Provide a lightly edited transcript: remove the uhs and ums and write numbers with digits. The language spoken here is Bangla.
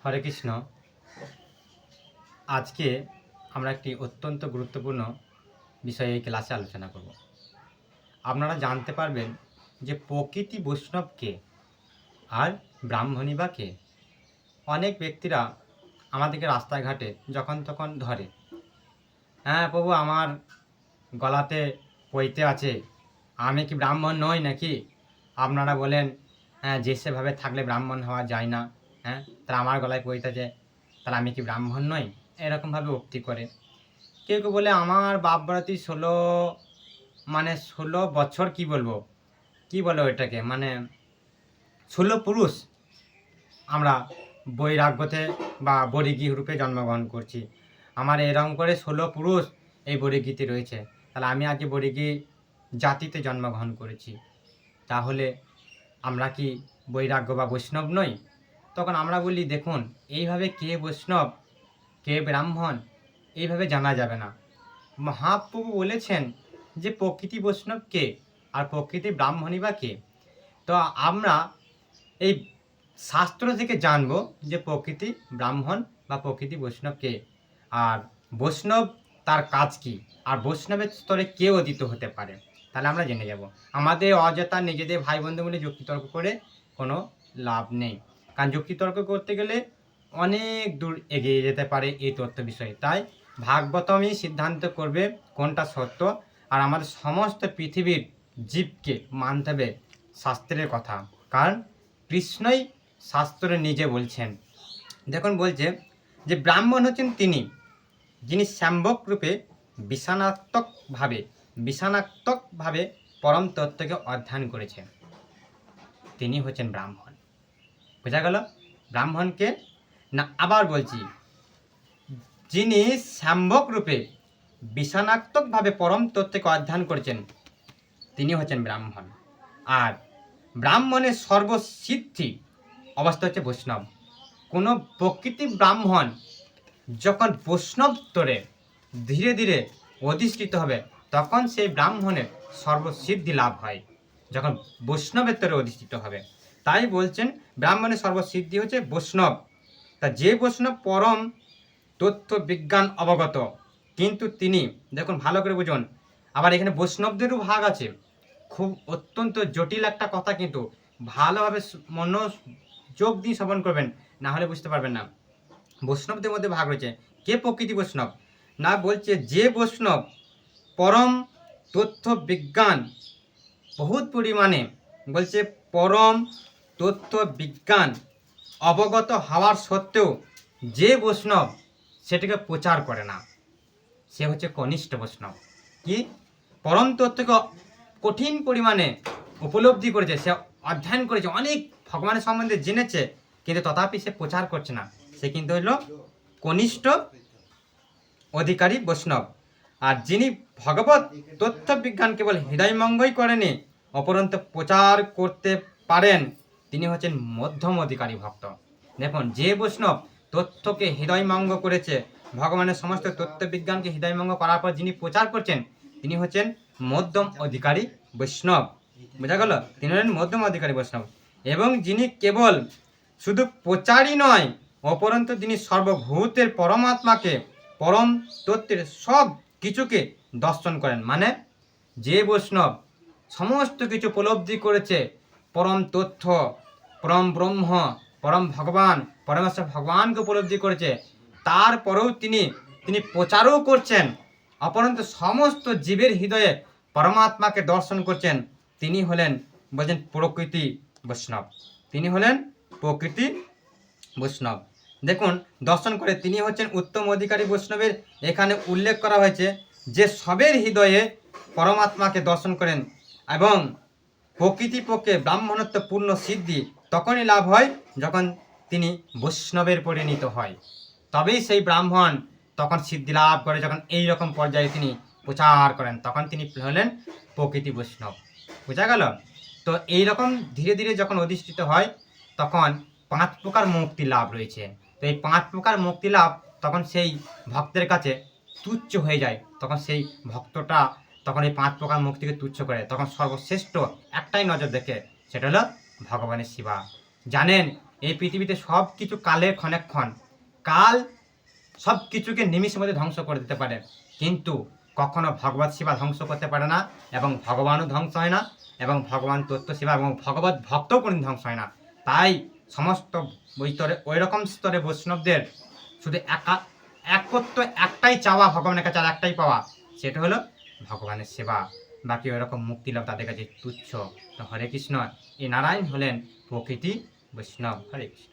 হরে কৃষ্ণ। আজকে আমরা একটি অত্যন্ত গুরুত্বপূর্ণ বিষয়ে এই ক্লাসে আলোচনা করব। আপনারা জানতে পারবেন যে প্রকৃতি বৈষ্ণব কে আর ব্রাহ্মণী বা কে। অনেক ব্যক্তিরা আমাদেরকে রাস্তাঘাটে যখন তখন ধরে, হ্যাঁ প্রভু আমার গলাতে পৈতে আছে, আমি কি ব্রাহ্মণ নই নাকি? আপনারা বলেন হ্যাঁ যে সেভাবে থাকলে ব্রাহ্মণ হওয়া যায় না, হ্যাঁ তাহলে আমার গলায় পৈতে আছে, তাহলে আমি কি ব্রাহ্মণ নই? এরকমভাবে উক্তি করে। কেউ কেউ বলে আমার বাপ বাড়াতি 16 বছর, কি বলবো, কি বলে ওইটাকে, 16 পুরুষ আমরা বৈরাগ্যতে বা বরিগী রূপে জন্মগ্রহণ করছি। আমার এরকম করে 16 পুরুষ এই বরিগীতে রয়েছে, তাহলে আমি আজকে বরিগী জাতিতে জন্মগ্রহণ করেছি, তাহলে আমরা কি বৈরাগ্য বা বৈষ্ণব নই? তখন আমরা বলি দেখুন, এইভাবে কে বৈষ্ণব কে ব্রাহ্মণ এইভাবে জানা যাবে না। মহাপ্রভু বলেছেন যে প্রকৃতি বৈষ্ণব কে আর প্রকৃতি ব্রাহ্মণী বা কে। তো আমরা এই শাস্ত্র থেকে জানবো যে প্রকৃতি ব্রাহ্মণ বা প্রকৃতি বৈষ্ণব কে, আর বৈষ্ণব তার কাজ কি, আর বৈষ্ণবের স্তরে কে অদিত হতে পারে, তাহলে আমরা জেনে যাব। আমাদের অযথা নিজেদের ভাই বন্ধু মিলে যুক্তিতর্ক করে কোনো লাভ নেই, কারণ যুক্তিতর্ক করতে গেলে অনেক দূর এগিয়ে যেতে পারে এই তথ্য বিষয়ে। তাই ভাগবতমই সিদ্ধান্ত করবে কোনটা সত্য, আর আমাদের সমস্ত পৃথিবীর জীবকে মানতে হবে শাস্ত্রের কথা, কারণ কৃষ্ণই শাস্ত্রে নিজে বলছেন। দেখুন বলছে যে ব্রাহ্মণ হচ্ছেন তিনি যিনি শ্যাম্বক রূপে বিষাণাত্মকভাবে পরম তত্ত্বকে অধ্যয়ন করেছেন, তিনি হচ্ছেন ব্রাহ্মণ। বোঝা গেল ব্রাহ্মণকে না? আবার বলছি, যিনি শ্যাম্বক রূপে বিষাণাত্মকভাবে পরম তত্ত্বকে অধ্যয়ন করেছেন তিনি হচ্ছেন ব্রাহ্মণ। আর ব্রাহ্মণের সর্বসিদ্ধি অবস্থা হচ্ছে বৈষ্ণব। কোনো প্রকৃতি ব্রাহ্মণ যখন বৈষ্ণব স্তরে ধীরে ধীরে অধিষ্ঠিত হবে, তখন সেই ব্রাহ্মণের সর্বসিদ্ধি লাভ হয়, যখন বৈষ্ণবের স্তরে অধিষ্ঠিত হবে। তাই বলছেন ব্রাহ্মণের সর্বসিদ্ধি হচ্ছে বৈষ্ণব। তা যে বৈষ্ণব পরম তথ্য বিজ্ঞান অবগত, কিন্তু তিনি দেখুন ভালো করে বুঝুন, আবার এখানে বৈষ্ণবদেরও ভাগ আছে। খুব অত্যন্ত জটিল একটা কথা, কিন্তু ভালোভাবে মনোযোগ দিয়ে শ্রবণ করবেন, না হলে বুঝতে পারবেন না। বৈষ্ণবদের মধ্যে ভাগ রয়েছে। কে প্রকৃতি বৈষ্ণব? না, বলছে যে বৈষ্ণব পরম তথ্য বিজ্ঞান বহুত পরিমাণে, বলছে পরম তথ্য বিজ্ঞান অবগত হওয়ার সত্ত্বেও যে বৈষ্ণব সেটাকে প্রচার করে না, সে হচ্ছে কনিষ্ঠ বৈষ্ণব। কি পরম তত্ত্বকে কঠিন পরিমাণে উপলব্ধি করেছে, সে অধ্যয়ন করেছে, অনেক ভগবানের সম্বন্ধে জেনেছে, কিন্তু তথাপি সে প্রচার করছে না, সে কিন্তু হলো কনিষ্ঠ অধিকারী বৈষ্ণব। আর যিনি ভগবত তথ্য বিজ্ঞান কেবল হৃদয়মঙ্গই করেনি, অপরন্ত প্রচার করতে পারেন, তিনি হচ্ছেন মধ্যম অধিকারী ভক্ত। দেখুন, যে বৈষ্ণব তথ্যকে হৃদয়মঙ্গ করেছে, ভগবানের সমস্ত তথ্য বিজ্ঞানকে হৃদয়মঙ্গ করার পর যিনি প্রচার করছেন, তিনি হচ্ছেন মধ্যম অধিকারী বৈষ্ণব। বোঝা গেল? তিনি হলেন মধ্যম অধিকারী বৈষ্ণব। এবং যিনি কেবল শুধু প্রচারই নয়, অপরন্তু তিনি সর্বভূতের পরমাত্মাকে, পরম তত্ত্বের সব কিছুকে দর্শন করেন। মানে যে বৈষ্ণব সমস্ত কিছু উপলব্ধি করেছে, পরম তথ্য, পরম ব্রহ্ম, পরম ভগবান, পরমেশ্বর ভগবানকে উপলব্ধি করেছে, তারপরেও তিনি প্রচারও করছেন, অপরন্তু সমস্ত জীবের হৃদয়ে পরমাত্মাকে দর্শন করছেন, তিনি হলেন, বলছেন, প্রকৃতি বৈষ্ণব। তিনি হলেন প্রকৃতি বৈষ্ণব। দেখুন, দর্শন করে তিনি হচ্ছেন উত্তম অধিকারী বৈষ্ণবের এখানে উল্লেখ করা হয়েছে যে সবের হৃদয়ে পরমাত্মাকে দর্শন করেন, এবং প্রকৃতিপক্ষে ব্রাহ্মণত্ব পূর্ণ সিদ্ধি তখনই লাভ হয় যখন তিনি বৈষ্ণবের পরিণত হয়, তবেই সেই ব্রাহ্মণ তখন সিদ্ধি লাভ করে, যখন এই রকম পর্যায়ে তিনি প্রচার করেন, তখন তিনি হলেন প্রকৃতি বৈষ্ণব। বোঝা গেল? তো এইরকম ধীরে ধীরে যখন অধিষ্ঠিত হয়, তখন 5 প্রকার মুক্তি লাভ রয়েছে। তো এই 5 প্রকার মুক্তি লাভ তখন সেই ভক্তের কাছে তুচ্ছ হয়ে যায়, তখন সেই ভক্তটা তখন এই 5 প্রকার মুক্তিকে তুচ্ছ করে, তখন সর্বশ্রেষ্ঠ একটাই নজর দেখে, সেটা হলো ভগবানের সেবা। জানেন এই পৃথিবীতে সব কিছু কালের ক্ষণেক্ষণ, কাল সব কিছুকে নিমিষের মধ্যে ধ্বংস করে দিতে পারে, কিন্তু কখনো ভগবত সেবা ধ্বংস করতে পারে না, এবং ভগবানও ধ্বংস হয় না, এবং ভগবান তত্ত্ব সেবা এবং ভগবত ভক্তও কোনোদিন ধ্বংস হয় না। তাই সমস্ত ওই স্তরে ওই রকম স্তরে বৈষ্ণবদের শুধু একত্র একটাই চাওয়া ভগবানের কাছে, আর একটাই পাওয়া, সেটা হলো ভগবানের সেবা। বাকি ওইরকম মুক্তি লাভ তাদের কাছে তুচ্ছ। তো হরে কৃষ্ণ, এ নারায়ণ হলেন প্রকৃতি বৈষ্ণব। হরে কৃষ্ণ।